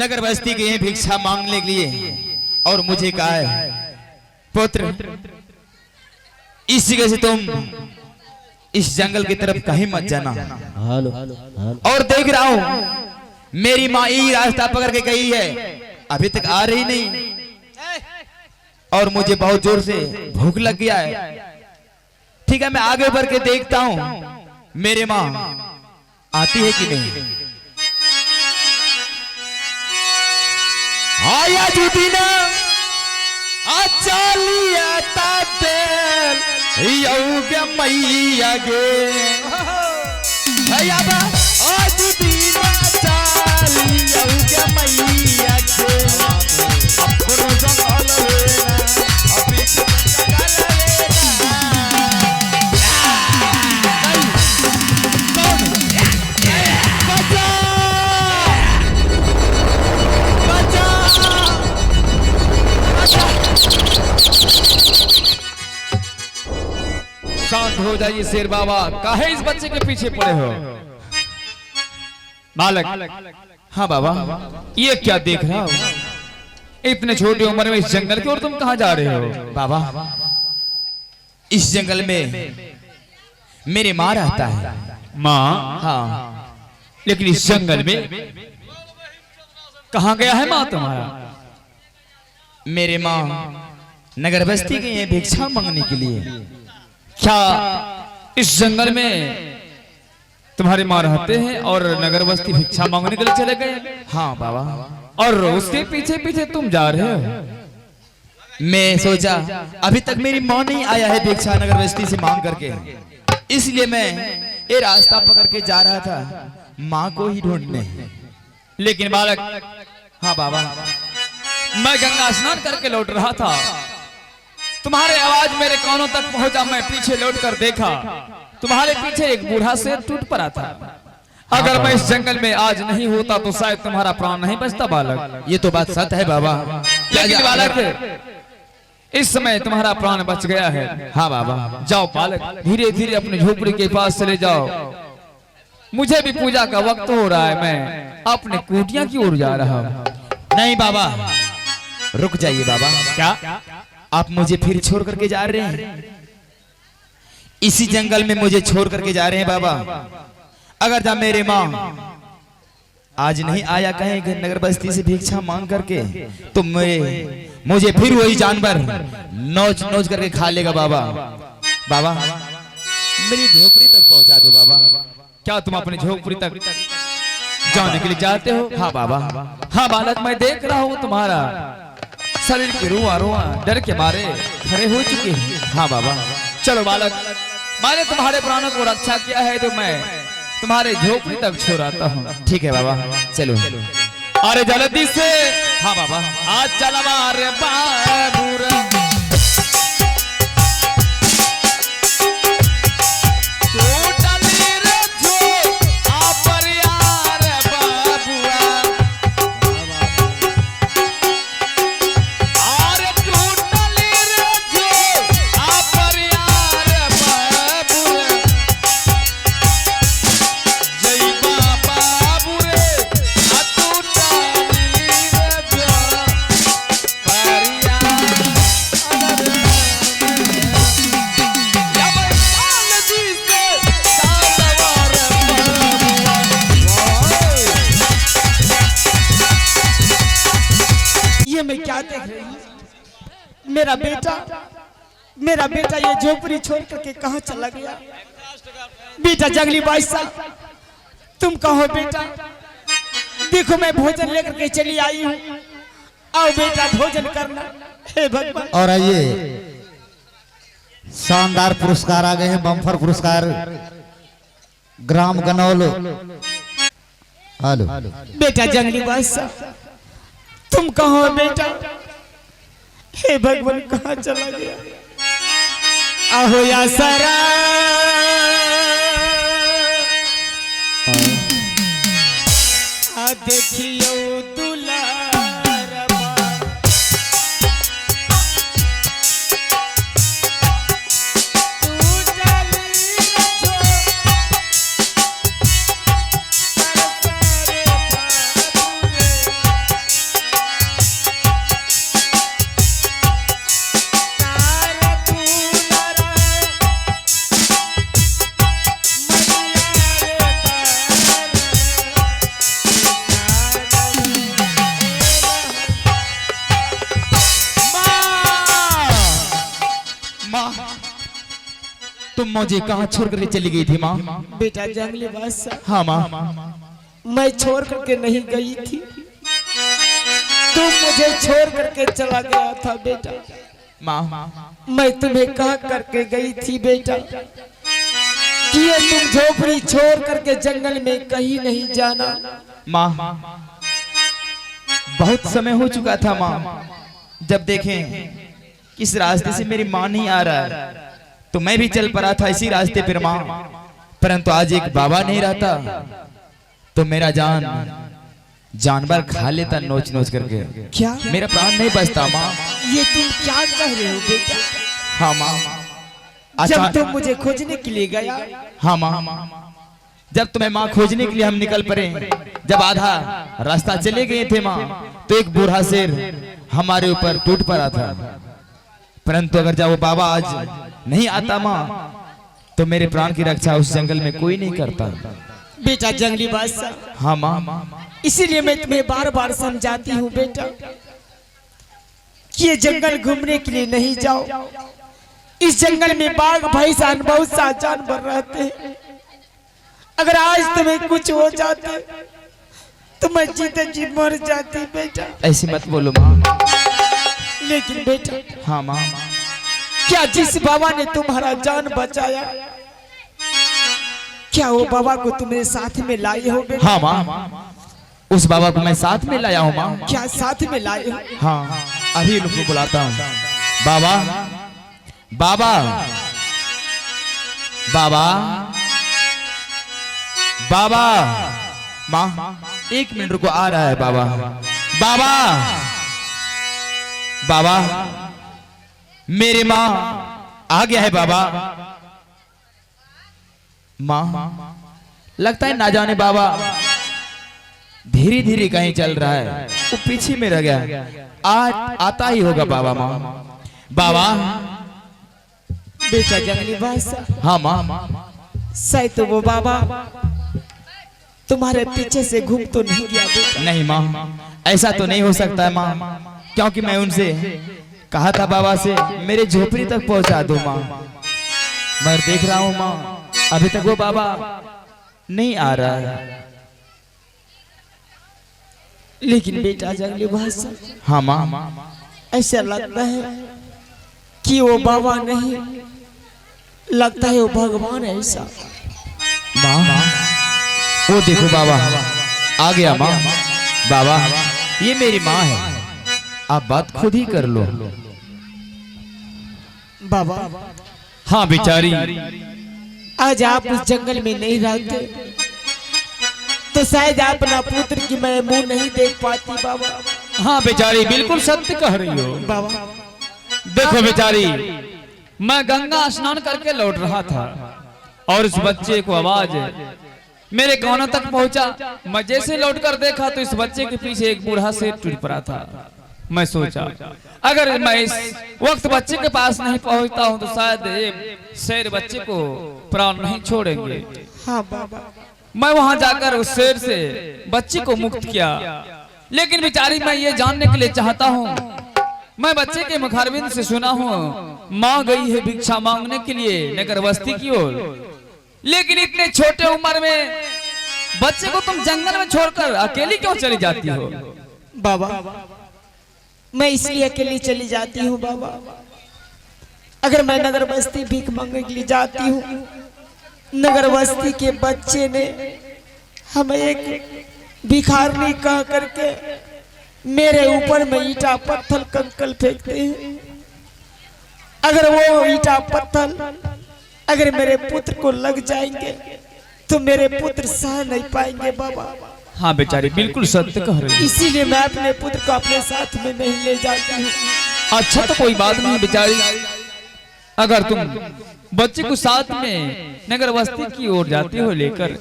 नगर बस्ती के भिक्षा मांगने के लिए और मुझे कहा है पुत्र इस जगह से तुम इस जंगल की तरफ कहीं मत जाना। और देख रहा हूं मेरी माँ यही रास्ता पकड़ के गई है, अभी तक आ रही नहीं और मुझे बहुत जोर से भूख लग गया है। ठीक है मैं आगे बढ़ के देखता हूं मेरे माँ आती है कि नहीं। आया जुदीना आचालिया तातेल यौगे मैया गे आया बा जुदीना आचाली यौगे मैया गे अपनो जंगल वेना अभी जंगल शांत हो जाइए शेर बाबा, काहे इस बच्चे के पीछे पड़े हो? बालक। हाँ बाबा। ये क्या देख रहा हो? इतने छोटी उम्र में इस जंगल की ओर तुम कहाँ जा रहे हो? बाबा इस जंगल में मेरे माँ रहता है। माँ? हाँ। लेकिन इस जंगल में कहाँ गया है माँ तुम्हारा? मेरे माँ नगर बस्ती गई है भिक्षा मांगने के लिए। क्या इस जंगल में तुम्हारे माँ रहते हैं और नगर बस्ती भिक्षा मांगने के लिए चले गए? हाँ बाबा। और उसके पीछे पीछे तुम जा रहे हो? मैं सोचा अभी तक मेरी माँ नहीं आया है भिक्षा नगर बस्ती से मांग करके, इसलिए मैं ये रास्ता पकड़ के जा रहा था माँ को ही ढूंढने। लेकिन बालक। हाँ बाबा। मैं गंगा स्नान करके लौट रहा था, तुम्हारे आवाज मेरे कानों तक पहुंचा। मैं पीछे लौट कर देखा तुम्हारे पीछे एक बूढ़ा शेर टूट पड़ा था। अगर मैं इस जंगल में आज नहीं होता तो शायद तुम्हारा प्राण नहीं बचता बालक। ये तो बात सच है बाबा। लेकिन बालक इस समय तुम्हारा प्राण बच गया है। हाँ बाबा। जाओ बालक धीरे धीरे अपनी झोपड़ी के पास चले जाओ। मुझे भी पूजा का वक्त हो रहा है, मैं अपने कुटिया की ओर जा रहा हूँ। नहीं बाबा रुक जाइए बाबा। क्या आप मुझे फिर छोड़ करके जा रहे हैं? इसी जंगल में मुझे छोड़ करके जा रहे हैं बाबा। अगर जब मेरे माँ आज नहीं आया कहेंगे नगर बस्ती से भिक्षा मांग करके तो मुझे फिर वही जानवर नोच नोच करके खा लेगा बाबा। बाबा मेरी झोपड़ी तक पहुंचा दो बाबा। क्या तुम अपनी झोपड़ी तक जाने के लिए चाहते हो? हाँ बाबा। हाँ बालक मैं देख रहा हूँ तुम्हारा शरीर के रुआ रुआ डर के मारे खड़े हो चुके हैं। हाँ बाबा। चलो बालक मैंने तुम्हारे प्राणों को रक्षा किया है तो मैं तुम्हारे झोपड़ी तक छोड़ आता हूँ। ठीक है बाबा चलो। अरे जल्दी से। हाँ बाबा। आज चलवा रे बाबूरा मेरा बेटा ये झोपड़ी छोड़ करके कहाँ चला गया? बेटा जंगली बादशाह तुम कहो बेटा? देखो मैं भोजन लेकर के चली आई हूँ, आओ बेटा भोजन करना। हे भगवान। और आइए शानदार पुरस्कार आ गए हैं, बम्पर पुरस्कार ग्राम गनौल। हेलो बेटा जंगली बादशाह तुम कहो बेटा? हे भगवान कहाँ चला गया? आहो या सरा देखियो दुलारबा तू चली जो सरसरे बाबूरे तुम मुझे कहाँ छोड़ कर चली गई थी माँ? बेटा जंगली बादशाह, हाँ माँ। मैं छोड़ करके नहीं गई थी, तुम मुझे छोड़ करके चला गया था बेटा। माँ मैं तुम्हें कह करके गई थी बेटा कि ये तुम झोपड़ी छोड़ करके जंगल में कहीं नहीं जाना। माँ बहुत समय हो चुका था माँ, जब देखें किस रास्ते से मेरी माँ नहीं आ रहा है तो मैं भी चल पड़ा था इसी रास्ते पर माँ, परंतु आज एक बाबा नहीं रहता तो मेरा जानवर खा लेता नोच नोच करके, क्या मेरा प्राण नहीं बचता माँ। ये तुम क्या कह रहे हो बेटा? हाँ माँ। जब अच्छा तुम मुझे खोजने के लिए गया, हाँ माँ, जब तुम्हें माँ खोजने के लिए हम निकल पड़े, जब आधा रास्ता चले गए थे माँ तो एक बूढ़ा शेर हमारे ऊपर टूट पड़ा था, परंतु अगर जब वो बाबा आज नहीं आता माँ तो मेरे प्राण की रक्षा उस जंगल में कोई नहीं करता। बेटा जंगली बादशाह, हाँ माँ। इसीलिए मैं तुम्हें बार बार समझाती हूँ बेटा कि ये जंगल घूमने के लिए नहीं जाओ। इस जंगल में बाघ भैंसा बहुत सा जानवर रहते हैं, अगर आज तुम्हें कुछ हो जाते तो मैं जीते जी मर जाती बेटा। ऐसी मत बोलो माँ। लेकिन बेटा, हाँ माँ। क्या जिस बाबा ने तुम्हारा जान बचाया, क्या वो बाबा को तुम्हें साथ में लाए हो बेटा? हाँ माँ, उस बाबा को मैं साथ में लाया हूँ माँ। क्या साथ में लाए हो? हाँ, अभी लोग को बुलाता हूँ। बाबा बाबा बाबा बाबा, माँ 1 मिनट रुको, आ रहा है बाबा। बाबा बाबा, मेरी माँ आ गया है बाबा। माँ लगता है ना जाने बाबा धीरे धीरे कहीं चल रहा है, वो पीछे में रह गया, आता ही होगा बाबा। माँ बाबा। बेटा जंगली बादशाह, हाँ माँ। शायद तो वो बाबा तुम्हारे पीछे से घूम तो नहीं गया बेटा? नहीं माँ, ऐसा तो नहीं हो सकता है माँ, क्योंकि मैं उनसे कहा था बाबा से मेरे झोपड़ी तक पहुंचा दो माँ, मैं देख रहा हूँ माँ अभी तक वो बाबा नहीं आ रहा है। लेकिन बेटा जंगली बादशाह, हाँ माँ। ऐसा लगता है कि वो बाबा नहीं, लगता है वो भगवान है ऐसा। माँ वो देखो बाबा आ गया माँ। बाबा ये मेरी माँ है, आप बात खुद ही कर लो। बाबा हाँ बेचारी, आज आप उस जंगल में नहीं रहते तो शायद आप अपना पुत्र की मैं मुंह नहीं देख पाती बाबा। हाँ बेचारी, बिल्कुल सत्य कह रही हो बाबा देखो बेचारी, मैं गंगा स्नान करके लौट रहा था और इस बच्चे को आवाज मेरे कानों तक पहुंचा। मैं जैसे लौटकर देखा तो इस बच्चे के पीछे एक बूढ़ा शेर टूट पड़ा था। मैं सोचा अगर मैं इस वक्त बच्चे के पास नहीं पहुंचता हूं तो शायद ये शेर बच्चे को प्राण नहीं छोड़ेंगे। हाँ बाबा, मैं वहां जाकर उस शेर से बच्चे को मुक्त किया, लेकिन बेचारी मैं ये जानने के लिए चाहता हूँ, मैं बच्चे के मुखारबिंद से सुना हूँ माँ गई है भिक्षा मांगने के लिए नगर बस्ती की ओर, लेकिन इतने छोटे उम्र में बच्चे को तुम जंगल में छोड़कर अकेली क्यों चली जाती हो? बाबा मैं इसलिए अकेली चली जाती हूँ बाबा, अगर मैं नगर बस्ती भीख मांगने के लिए जाती हूँ, नगर बस्ती के बच्चे ने हमें एक भिखारनी कह करके मेरे ऊपर में ईटा पत्थर कंकल फेंकते हैं। अगर वो ईटा पत्थर अगर मेरे पुत्र को लग जाएंगे तो मेरे पुत्र सह नहीं पाएंगे बाबा। हाँ बेचारी, बिल्कुल सत्य कह रही है। इसीलिए मैं अपने पुत्र को अपने साथ में नहीं ले जाती हूँ। अच्छा तो कोई बात नहीं बेचारी, अगर तुम बच्चे को साथ में नगर बस्ती की ओर जाती हो लेकर,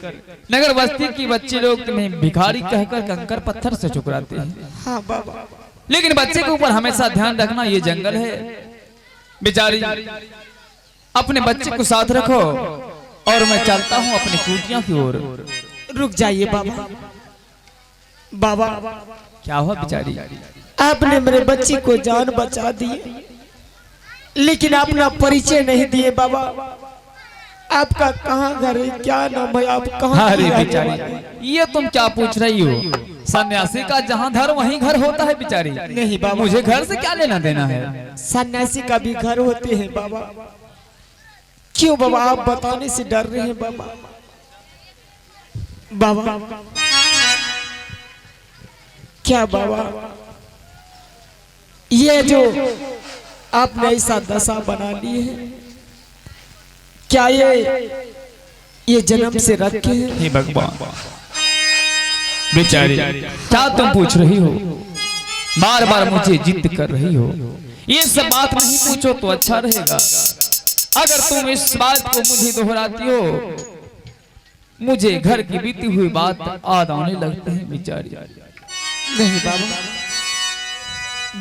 नगर बस्ती की बच्चे लोग तुम्हें भिखारी कहकर कंकर पत्थर से ठुकराते हैं। हाँ बाबा, लेकिन बच्चे के ऊपर हमेशा ध्यान रखना, ये जंगल है बेचारी, अपने बच्चे को साथ रखो और मैं चलता हूँ अपनी कुटिया की ओर। रुक जाइए बाबा। बाबा क्या हुआ बेचारी? आपने मेरे बच्चे को जान बचा दी, लेकिन अपना परिचय नहीं दिए बाबा। आपका कहाँ घर है, क्या नाम है, आप कहाँ अरे की रहने बेचारी, वाली हैं? ये तुम क्या पूछ रही हो? सन्यासी का जहाँ घर वहीं घर होता है बेचारी। नहीं बाबा, मुझे घर से क्या लेना देना है? सन्यासी का भी घर होते हैं बाबा। क्यों बाबा आप बताने से डर रहे हैं बाबा? बाबा क्या बाबा, ये जो आपने ऐसा दशा बना ली है, क्या ये जन्म से रखे हैं? हे भगवान, बेचारी क्या तुम पूछ रही हो? बार बार मुझे जिद कर रही हो। ये सब बात नहीं पूछो तो अच्छा रहेगा। अगर तुम इस बात को मुझे दोहराती हो, मुझे घर की बीती हुई बात याद आने लगती है बेचारी। नहीं बाबा,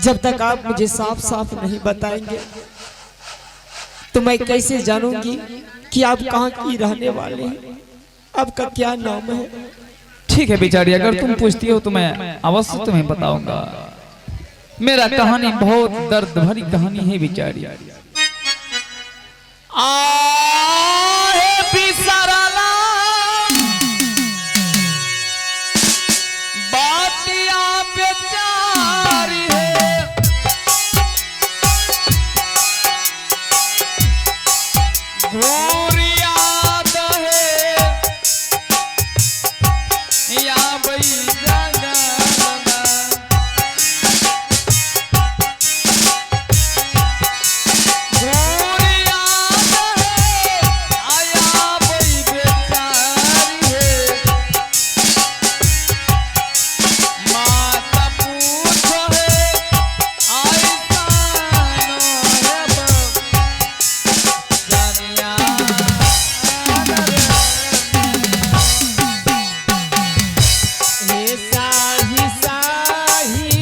जब तक आप मुझे साफ साफ नहीं बताएंगे तो मैं कैसे जानूंगी कि आप कहाँ की रहने वाले हैं, आपका क्या नाम है? ठीक है बेचारी, अगर तुम पूछती हो तो मैं अवश्य तुम्हें बताऊंगा। मेरा कहानी बहुत दर्द भरी कहानी है बेचारी। आहे बिसरला बातिया बेचारी है, घोर याद है या बई जगना। घोर याद है आया बई बेचारी है, माता पूछो है आइसा नो जानिया। हे साही साही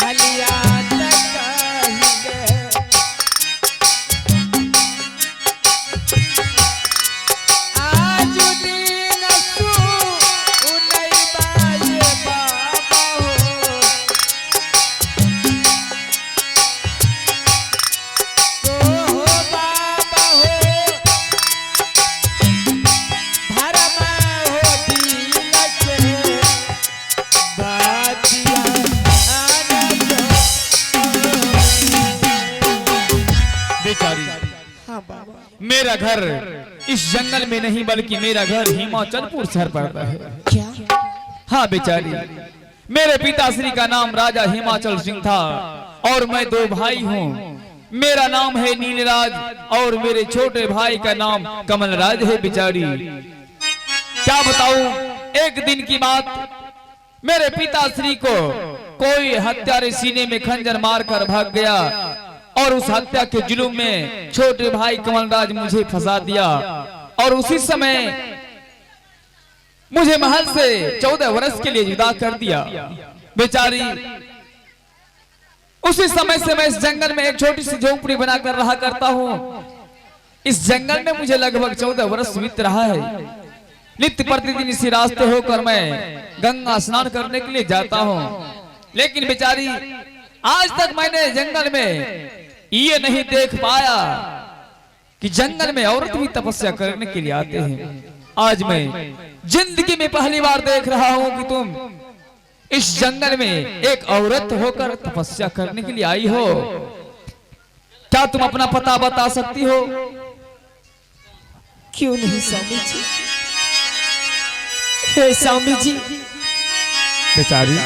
हलिया तक कहिए, आज दिन सु उनई बाये बाबा हो, तो हो बाबा हो भरमा हो दिल के बातिया आनंद। बेचारी, हाँ बाबा, मेरा घर इस जंगल में नहीं बल्कि मेरा घर हिमाचलपुर शहर पड़ता है। क्या हाँ बेचारी, मेरे पिताश्री का नाम राजा हिमाचल सिंह था और मैं दो भाई हूँ। मेरा नाम है नीलराज और मेरे छोटे भाई का नाम कमलराज है बेचारी। क्या बताऊं, एक दिन की बात, मेरे पिताश्री को कोई हत्यारे सीने में खंजर मारकर भाग गया और उस हत्या के जुलूम में छोटे भाई कमलराज मुझे फंसा दिया और उसी समय मुझे महल से 14 वर्ष के लिए जुदा कर दिया बेचारी। उसी समय से मैं इस जंगल में एक छोटी सी झोंपड़ी बनाकर रहा करता हूँ। इस जंगल में मुझे लगभग 14 वर्ष बीत रहा है। नित्य प्रतिदिन इसी रास्ते होकर मैं गंगा स्नान करने के लिए जाता हूँ, लेकिन बेचारी आज तक मैंने जंगल में ये नहीं देख पाया कि जंगल में औरत भी तपस्या करने के लिए आते हैं। आज मैं जिंदगी में पहली बार देख रहा हूं कि तुम इस जंगल में एक औरत होकर तपस्या करने के लिए आई हो। क्या तुम अपना पता बता सकती हो? क्यों नहीं स्वामी जी? हे स्वामी जी, बेचारी